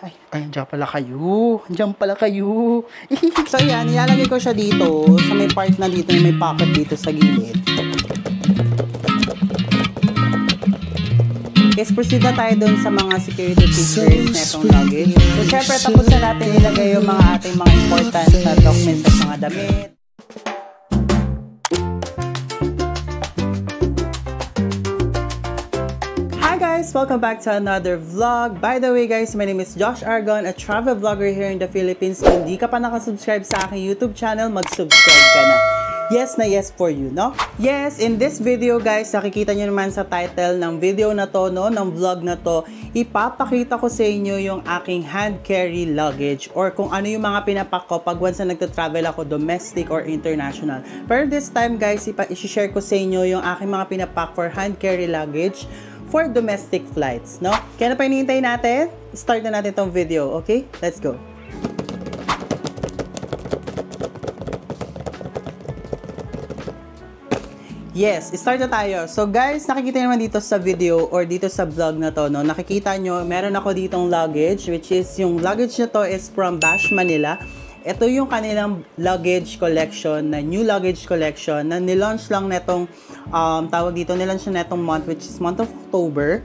Ay, andyan pala kayo. Andyan pala kayo. So, yan. Ilalagay ko siya dito. Sa may part na dito, may pocket dito sa gilid. Yes, proceed na tayo dun sa mga security features na itong luggage. So, syempre, tapos na natin ilagay yung mga ating mga important na documents at mga damit. Hi guys! Welcome back to another vlog. By the way guys, my name is Josh Argon, a travel vlogger here in the Philippines. Kung hindi ka pa nakasubscribe sa aking YouTube channel, mag-subscribe ka na. Yes na yes for you, no? Yes, in this video guys, nakikita nyo naman sa title ng video na to, no? Ng vlog na to, ipapakita ko sa inyo yung aking hand carry luggage or kung ano yung mga pinapak ko pag once na nagta-travel ako, domestic or international. Pero this time guys, i-share ko sa inyo yung aking mga pinapak for hand carry luggage for domestic flights, no? Kaya na pa hinihintay natin? Start na natin tong video, okay? Let's go! Yes, start na tayo. So guys, nakikita naman dito sa video or dito sa vlog na to, no? Nakikita nyo, meron ako ditong luggage, which is yung luggage na to is from Bash Manila. Ito yung kanilang luggage collection, na new luggage collection, na nilaunch lang netong, tawag dito, nilaunch na netong month, which is month of October.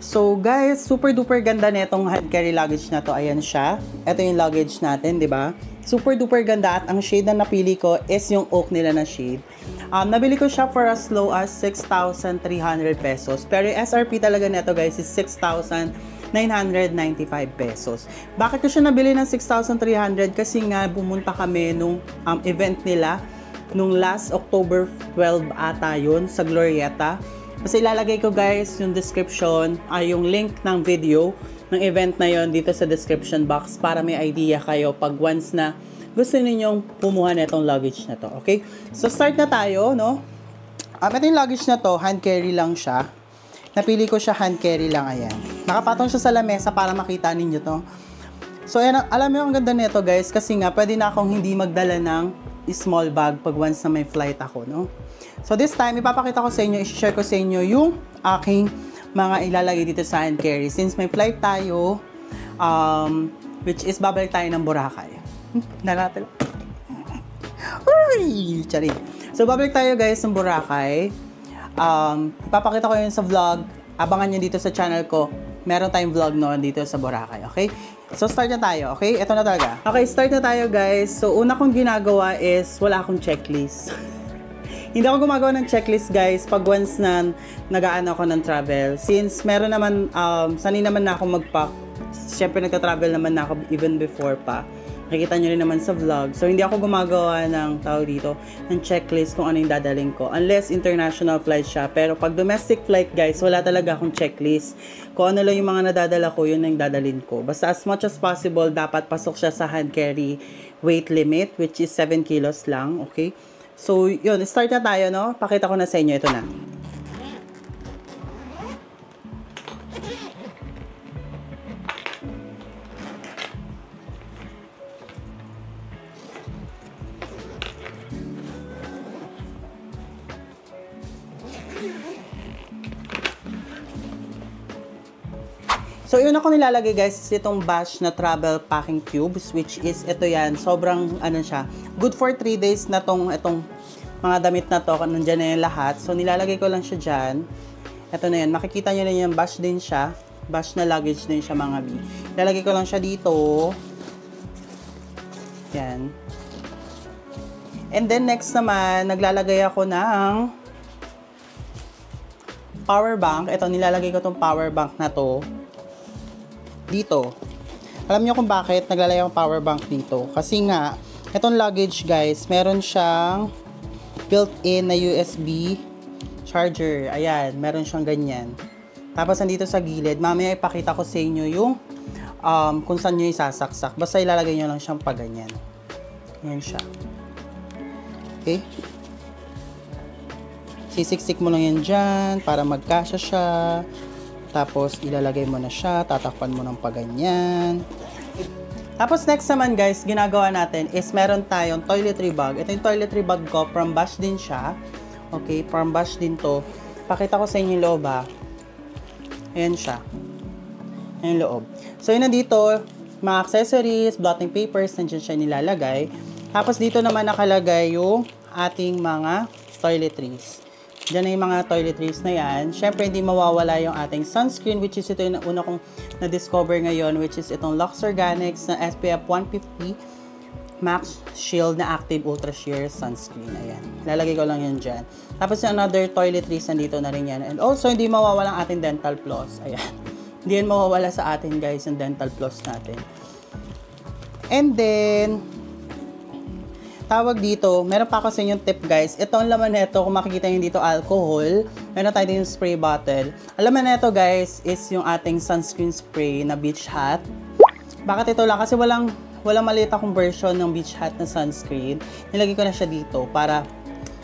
So guys, super duper ganda netong hand carry luggage na to. Ayan siya. Ito yung luggage natin, di ba? Super duper ganda at ang shade na napili ko is yung oak nila na shade. Nabili ko siya for as low as 6,300 pesos. Pero yung SRP talaga neto guys is 6,995 pesos. Bakit ko siya nabili ng 6,300? Kasi nga pumunta kami nung event nila nung last October 12 ata yun sa Glorieta. Kasi ilalagay ko guys yung description, yung link ng video ng event na yon dito sa description box para may idea kayo pag once na gusto ninyong pumuha na itong luggage na to, okay? So, start na tayo, no? Ito yung luggage na to, hand carry lang siya. Napili ko siya hand carry lang, ayan. Nakapatong siya sa lamesa para makita ninyo to. So, ayan, alam mo ang ganda nito guys, kasi nga, pwede na akong hindi magdala ng small bag pag once na may flight ako, no? So, this time, ipapakita ko sa inyo, i-share ko sa inyo yung aking mga ilalagay dito sa hand carry. Since may flight tayo, which is babalik tayo ng Boracay. Naratal. Uy! Charin. So, babalik tayo guys ng Boracay. Ipapakita ko yun sa vlog. Abangan nyo dito sa channel ko. Meron tayong vlog noon dito sa Boracay. Okay? So, start na tayo. Okay? Ito na talaga. Okay, start na tayo guys. So, una kong ginagawa is wala akong checklist. Hindi ako gumagawa ng checklist guys pag once na nag-aano ako ng travel. Since meron naman, sanay naman na ako mag-pack. Siyempre nagta-travel naman na ako even before pa. Nakikita nyo rin naman sa vlog. So, hindi ako gumagawa ng tao dito, ng checklist kung ano yung dadaling ko. Unless international flight siya. Pero pag domestic flight guys, wala talaga akong checklist. Kung ano lang yung mga nadadala ko, yun ang dadalhin ko. Basta as much as possible, dapat pasok siya sa hand carry weight limit, which is 7 kilos lang. Okay? So, yun. Start na tayo, no? Pakita ko na sa inyo. Ito na. So, yun ako nilalagay guys, is itong Bash na travel packing cubes, which is ito yan, sobrang ano siya, good for 3 days na itong mga damit na to, nandiyan na yung lahat. So, nilalagay ko lang siya dyan. Ito na yan, makikita nyo na yan, Bash din siya, Bash na luggage din siya mga B. Nilalagay ko lang siya dito. Yan. And then next naman, naglalagay ako ng power bank. Ito, nilalagay ko itong power bank na to dito. Alam niyo kung bakit naglalagay akong power bank dito? Kasi nga, itong luggage guys, meron siyang built-in na USB charger. Ayan, meron siyang ganyan. Tapos nandito sa gilid, mamaya ipakita ko sa inyo yung kung saan nyo isasaksak. Basta ilalagay nyo lang siyang pag ganyan. Ayan siya. Okay? Sisiksik mo lang yan dyan para magkasya siya. Tapos, ilalagay mo na siya, tatakpan mo ng paganyan. Tapos, next naman guys, ginagawa natin is meron tayong toiletry bag. Ito yung toiletry bag ko, from Bash din siya. Okay, from Bash din to. Pakita ko sa inyo yung loob ha. Ayan siya. Ayan yung loob. So, yun nandito, mga accessories, blotting papers, nandiyan siya nilalagay. Tapos dito naman nakalagay yung ating mga toiletries. Diyan na yung mga toiletries na yan. Syempre, hindi mawawala yung ating sunscreen, which is ito yung una kong na-discover ngayon, which is itong Lux Organics na SPF 150 Max Shield na Active Ultra Sheer Sunscreen. Ayan. Lalagay ko lang yun dyan. Tapos yung another toiletries, nandito na rin yan. And also, hindi mawawala ang ating dental floss. Ayan. Hindi yan mawawala sa atin, guys, yung dental floss natin. And then, tawag dito, meron pa ako sa inyong tip, guys. Ito ang laman nito, kung makikita nyo dito, alcohol. Meron tayo dito yung spray bottle. Ang laman nito, guys, is yung ating sunscreen spray na beach hat. Bakit ito lang? Kasi walang maliit akong version ng beach hat na sunscreen. Nilagay ko na siya dito para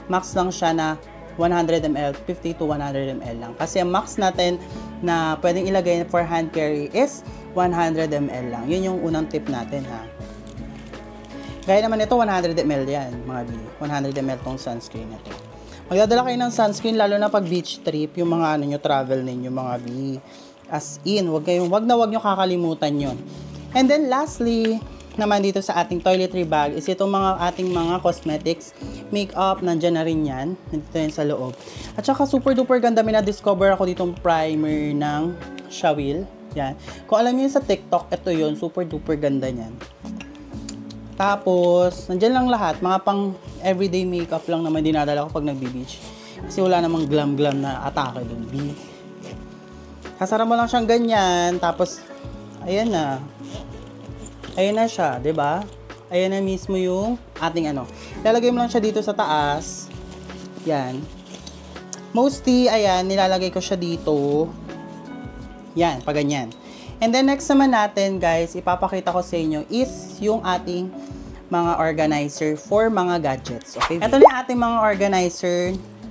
max lang siya na 100 ml, 50 to 100 ml lang. Kasi ang max natin na pwedeng ilagay for hand carry is 100 ml lang. Yun yung unang tip natin, ha. Gaya naman ito, 100 ml yan, mga B. 100 ml tong sunscreen na ito. Magdadala kayo ng sunscreen, lalo na pag beach trip, yung mga ano nyo, travel ninyo, mga B. As in, wag nyo kakalimutan yun. And then, lastly, naman dito sa ating toiletry bag, is itong mga ating mga cosmetics, makeup, nandyan na rin yan. Nandito yan sa loob. At saka, super duper ganda, may na-discover ako ditong primer ng Shawil. Yan. Kung alam niyo sa TikTok, ito yun, super duper ganda niyan. Tapos, nandyan lang lahat. Mga pang everyday makeup lang naman dinadala ko pag nagbi-beach. Kasi wala namang glam-glam na atake dun. Sasara mo lang siyang ganyan. Tapos, ayan na. Ayan na siya, 'di ba? Ayan na mismo yung ating ano. Lalagay mo lang siya dito sa taas. Yan. Mostly, ayan, nilalagay ko siya dito. Yan, pa ganyan. And then next naman natin, guys, ipapakita ko sa inyo is yung ating mga organizer for mga gadgets. Okay? Ito na yung ating mga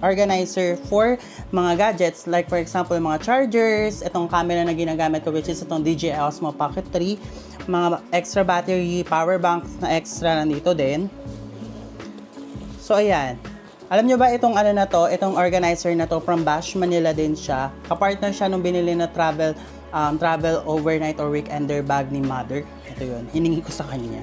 organizer for mga gadgets. Like for example, mga chargers, itong camera na ginagamit ko, which is itong DJI Osmo Pocket 3, mga extra battery, power banks na extra nandito din. So, ayan. Alam nyo ba itong ano na to, itong organizer na to, from Bash Manila din siya. Kapartner siya nung binili na travel overnight or weekender bag ni mother. Ito yun, hiningi ko sa kanya.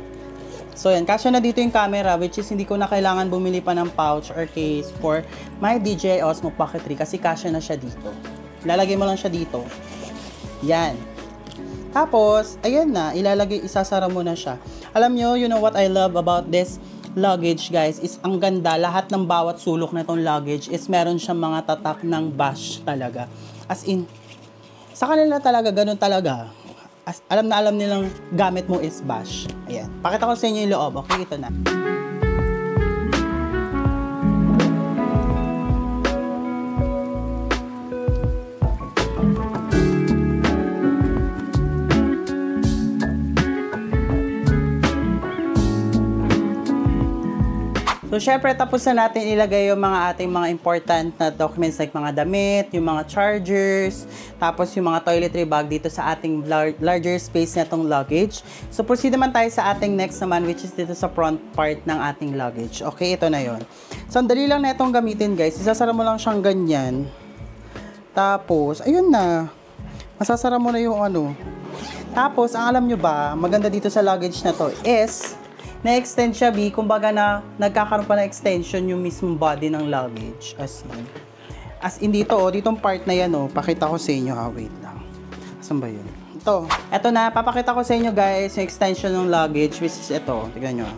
So yan, kasya na dito yung camera, which is hindi ko na kailangan bumili pa ng pouch or case for my DJI Osmo Pocket 3 kasi kasya na siya dito. Ilalagay mo lang siya dito. Yan. Tapos, ayan na, isasara mo na siya. Alam nyo, you know what I love about this luggage, guys, is ang ganda. Lahat ng bawat sulok na itong luggage is meron siyang mga tatak ng Bash talaga. As in, sa kanila talaga, ganun talaga. Alam na alam nilang gamit mo is Bash. Ayan. Pakita ko sa inyo yung loob. Okay, ito na. So, syempre, tapos na natin ilagay yung mga ating mga important na documents like mga damit, yung mga chargers, tapos yung mga toiletry bag dito sa ating larger space na itong luggage. So, proceed naman tayo sa ating next naman, which is dito sa front part ng ating luggage. Okay, ito na yon. So, ang dali lang na itong gamitin, guys. Isasara mo lang siyang ganyan. Tapos, ayun na. Masasara mo na yung ano. Tapos, ang alam nyo ba, maganda dito sa luggage na to is na-extend siya, B, kumbaga na nagkakaroon pa na extension yung mismong body ng luggage. As in dito, oh, ditong part na yan, oh, pakita ko sa inyo, ha, wait lang. Asan ba yun? Ito na, papakita ko sa inyo, guys, yung extension ng luggage, which is ito, tignan nyo.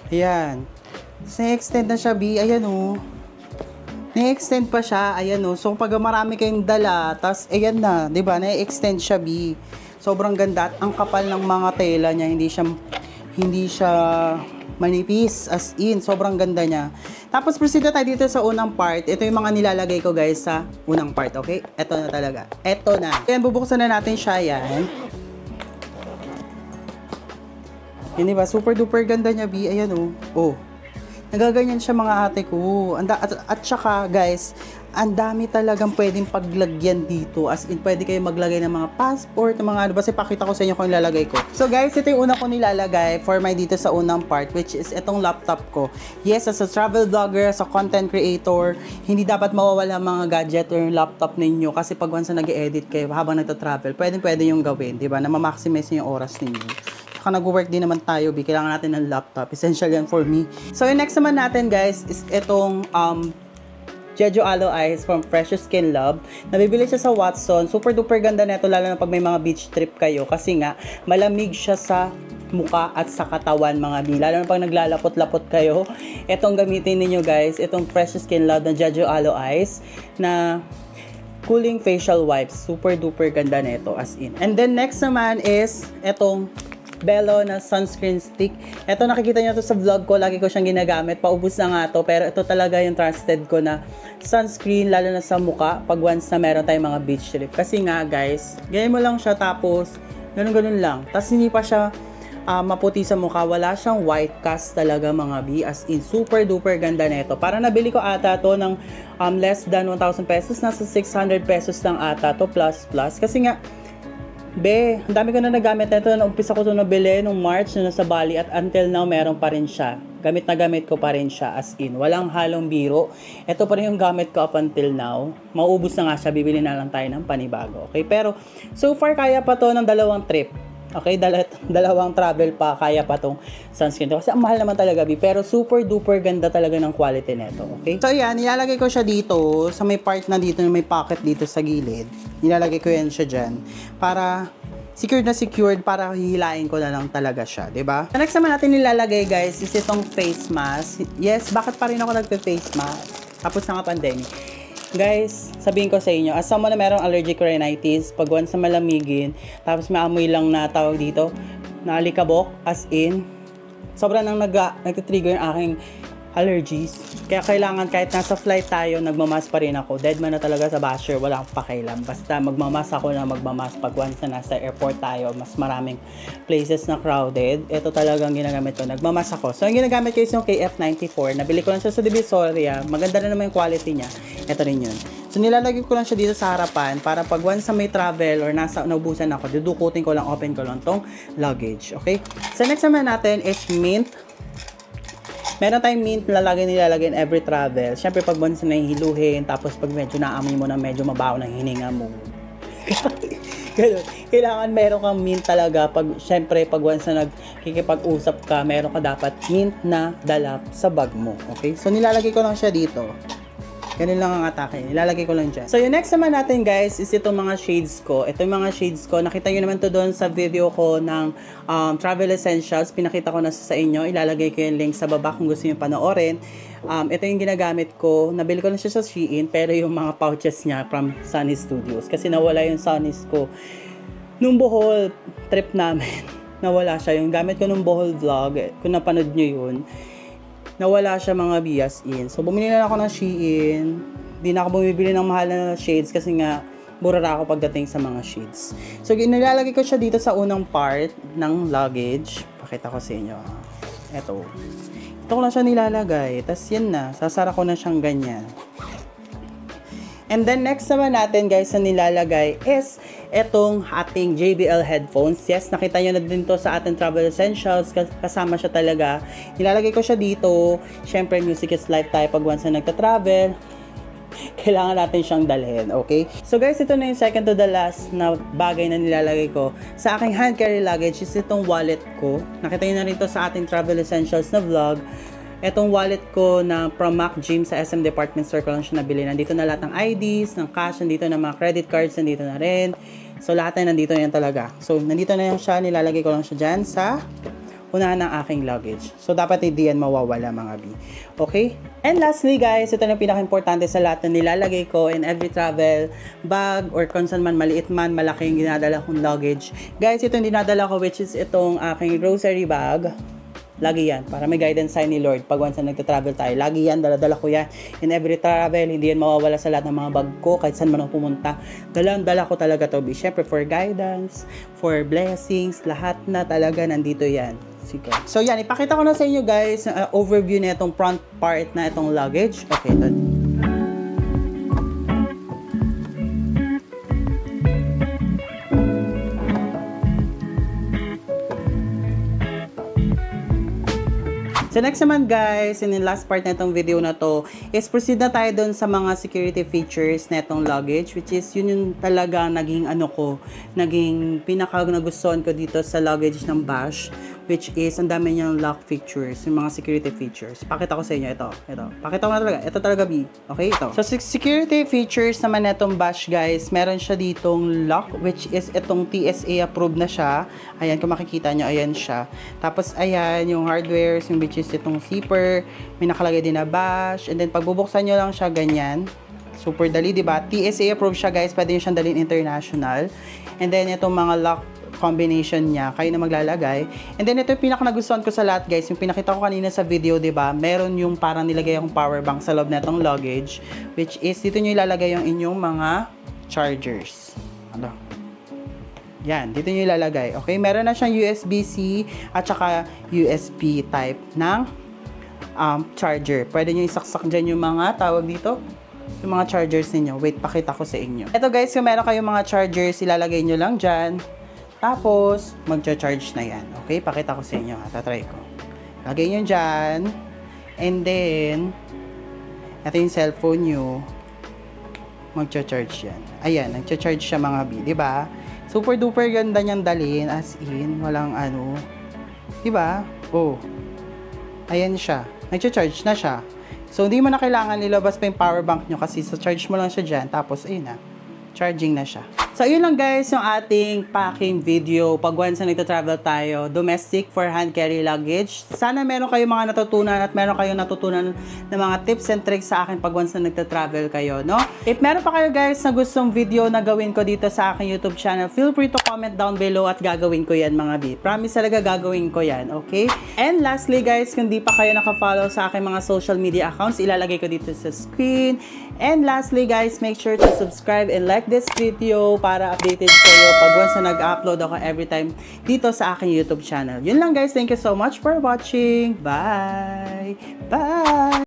Ayan. Na-extend na siya, B, ayan, oh. Na-extend pa siya, ayan, oh. So, pag marami kayong dala, tas, ayan na, diba, na-extend siya, B. Sobrang ganda at ang kapal ng mga tela niya, hindi siya manipis, as in, sobrang ganda niya. Tapos proceed na tayo dito sa unang part. Ito yung mga nilalagay ko, guys, sa unang part, okay? Ito na talaga. Ito na. Ayan, bubuksan na natin siya, yan. Yan, diba? Super duper ganda niya, B. Ayan, oh. Oh. Nagaganyan siya, mga ate ko. At saka, guys, ang dami talagang pwedeng paglagyan dito. As in, pwede kayo maglagay ng mga passport, ng mga ano. Basta pakita ko sa inyo kung ilalagay ko. So guys, ito yung una ko nilalagay for my dito sa unang part, which is itong laptop ko. Yes, as a travel vlogger, as a content creator, hindi dapat mawawala mga gadget or yung laptop ninyo. Kasi pag once na nag-edit kayo habang nagta-travel, pwede yung gawin, di ba? Na ma-maximize yung oras ninyo. Nag-work din naman tayo, kailangan natin ng laptop. Essential yan for me. So, yung next naman natin, guys, is itong Jeju Aloe Eyes from Precious Skin Love. Nabibili siya sa Watson. Super duper ganda nito, lalo na pag may mga beach trip kayo. Kasi nga, malamig siya sa mukha at sa katawan, mga bi. Lalo na pag naglalapot-lapot kayo. Itong gamitin niyo guys. Itong Precious Skin Love ng Jeju Aloe Eyes na cooling facial wipes. Super duper ganda nito, as in. And then, next naman is itong Bello na sunscreen stick. Ito, nakikita nyo to sa vlog ko. Lagi ko siyang ginagamit. Paubos na nga to. Pero ito talaga yung trusted ko na sunscreen, lalo na sa muka, pag once na meron tayong mga beach trip. Kasi nga, guys, ganyan mo lang siya, tapos ganun-ganun lang. Tapos hindi pa siya maputi sa mukha. Wala siyang white cast talaga, mga bi. As in, super duper ganda nito. Para nabili ko ata to ng less than 1,000 pesos. Nasa 600 pesos lang ata to, plus. Kasi nga, ang dami ko na nagamit nito. Umpisa ko ito nabili nung March na nasa Bali at until now meron pa rin siya. Gamit na gamit ko pa rin siya, as in. Walang halong biro. Ito pa rin yung gamit ko up until now. Mauubos na nga siya. Bibili na lang tayo ng panibago. Okay? Pero so far kaya pa to ng 2 trip. Okay? Dalawang travel pa. Kaya pa tong sunscreen to. Kasi ang mahal naman talaga, pero super duper ganda talaga ng quality nito. Okay? So yan, nilalagay ko siya dito sa may part na dito, may pocket dito sa gilid. Nilalagay ko yan siya dyan para secured, para hihilain ko na lang talaga siya, diba? The next naman natin nilalagay, guys, is itong face mask. Yes, bakit pa rin ako nagpe-face mask? Tapos na nga pandemic. Guys, sabihin ko sa inyo, as someone na merong allergic rhinitis, pag once na malamigin, tapos may amoy lang na tawag dito, na alikabok, as in, sobrang nang nag-trigger yung aking allergies. Kaya kailangan, kahit nasa flight tayo, nagmamask pa rin ako. Dead man na talaga sa basher, wala akong pakialam. Basta magmamask ako na magmamask pag once na nasa airport tayo, mas maraming places na crowded. Ito talagang ginagamit ko, nagmamask ako. So, ang ginagamit ko is yung KF94. Nabili ko lang siya sa Divisoria. Maganda na naman yung quality niya. Ito rin yun. So, nilalagay ko lang siya dito sa harapan para pag once na may travel or naubusan ako, dudukutin ko lang, open ko lang tong luggage. Okay? So, next naman natin is mint. Meron tayong mint na nilalagay in every travel. Siyempre, pag once na hiluhin, tapos pag medyo naamoy mo na medyo mabaho ng hininga mo. Ganun. Kailangan meron kang mint talaga. Siyempre, pag once na nagkikipag-usap ka, meron ka dapat mint na dala sa bag mo. Okay? So, nilalagay ko lang siya dito. Ganun lang ang atake. Nilalagay ko lang dyan. So, yung next naman natin, guys, is itong mga shades ko. Ito yung mga shades ko. Nakita nyo naman to doon sa video ko ng Travel Essentials. Pinakita ko na sa inyo. Ilalagay ko yung link sa baba kung gusto nyo panoorin. Ito yung ginagamit ko. Nabili ko lang siya sa Shein, pero yung mga pouches niya from Sunny Studios. Kasi nawala yung Sunnies ko. Nung Bohol trip namin, nawala siya. Yung gamit ko nung Bohol vlog, kung napanood nyo yun, nawala siya, mga bias in. So, bumili na ako ng Shein. Hindi na ako bumibili ng mahal na shades kasi nga, burara ako pagdating sa mga shades. So, nilalagay ko siya dito sa unang part ng luggage. Pakita ko sa inyo. Ito ko lang siya nilalagay. Tapos, yan na. Sasara ko na siyang ganyan. And then, next naman natin, guys, na nilalagay is etong ating JBL headphones. Yes, nakita nyo na din to sa ating Travel Essentials. Kasama siya talaga. Nilalagay ko siya dito. Siyempre, music is life tayo pag once na nagta-travel. Kailangan natin siyang dalhin, okay? So, guys, ito na yung second to the last na bagay na nilalagay ko sa aking hand carry luggage is itong wallet ko. Nakita nyo na rin to sa ating Travel Essentials na vlog. Etong wallet ko na from Mac Gym sa SM Department Store ko lang siya nabili. Nandito na lahat ng IDs, ng cash, nandito na mga credit cards, nandito na rin. So, lahat na nandito na yan talaga. So, nandito na yan siya. Nilalagay ko lang siya dyan sa unahan ng aking luggage. So, dapat hindi yan mawawala, mga bi. Okay? And lastly, guys, ito na yung pinaka-importante sa lahat na nilalagay ko in every travel bag or kung saan man, maliit man, malaki yung ginadala kong luggage. Guys, ito yung dinadala ko, which is itong aking grocery bag. Lagi yan, para may guidance sign ni Lord. Pag once na nagta-travel tayo, lagi yan, dala-dala ko yan. In every travel, hindi yan mawawala sa lahat ng mga bag ko, kahit saan man ako pumunta. Dala ko talaga to. Siyempre, for guidance, for blessings, lahat na talaga nandito yan. Sige. So yan, ipakita ko na sa inyo, guys, overview na itong front part na itong luggage. Okay, ito. So next naman guys, in the last part na itong video na to, is proceed na tayo dun sa mga security features na itong luggage, which is yun yung talaga naging naging pinaka nagustuhan ko dito sa luggage ng Bash, which is ang dami niyang lock features, yung mga security features. Pakita ko sa inyo ito. Pakita ko na talaga. Ito talaga B. Okay, ito. So security features naman na itong Bash guys, meron siya ditong lock, which is itong TSA approved na siya. Ayan, kung makikita nyo, ayan siya. Tapos ayan, yung hardware, yung which is itong zipper, may nakalagay din na Bash, and then pagbubuksan nyo lang siya ganyan. Super dali, diba? TSA approved siya guys, pwede nyo siyang dalhin international. And then itong mga lock combination niya, kayo na maglalagay. And then ito yung pinaka nagustuhan ko sa lahat guys, yung pinakita ko kanina sa video, 'di ba? Meron yung parang nilagay akong power bank sa loob nitong luggage, which is dito niyo ilalagay yung inyong mga chargers. Ano? Yan, dito niyo ilalagay. Okay, meron na siyang USB-C at saka USB type ng charger. Pwede niyo isaksak diyan yung mga tawag dito, yung mga chargers niyo. Wait, pakita ko sa inyo. Ito guys, kung meron kayong mga chargers, ilalagay niyo lang diyan. Tapos, magcha-charge na yan. Okay? Pakita ko sa inyo. Tatry ko. Lagay nyo dyan. And then, ito yung cellphone nyo. Magcha-charge yan. Ayan, nagcha-charge siya mga B. Diba? Super duper ganda niyang dalhin. As in, walang ano. Diba? Oh. Ayan siya. Nagcha-charge na siya. So, hindi mo na kailangan nilabas pa yung power bank nyo kasi sa charge mo lang siya dyan. Tapos, ayun na. Charging na siya. So, yun lang guys yung ating packing video pag once na nagta-travel tayo, domestic for hand carry luggage. Sana meron kayong mga natutunan at meron kayong natutunan ng mga tips and tricks sa akin pag once na nagta-travel kayo, no? If meron pa kayo guys na gustong video na gawin ko dito sa aking YouTube channel, feel free to comment down below at gagawin ko yan mga B. Promise talaga gagawin ko yan, okay? And lastly guys, kung di pa kayo naka-follow sa aking mga social media accounts, ilalagay ko dito sa screen. And lastly guys, make sure to subscribe and like this video para updated kayo pag once na nag-upload ako every time dito sa aking YouTube channel. Yun lang guys, thank you so much for watching. Bye! Bye!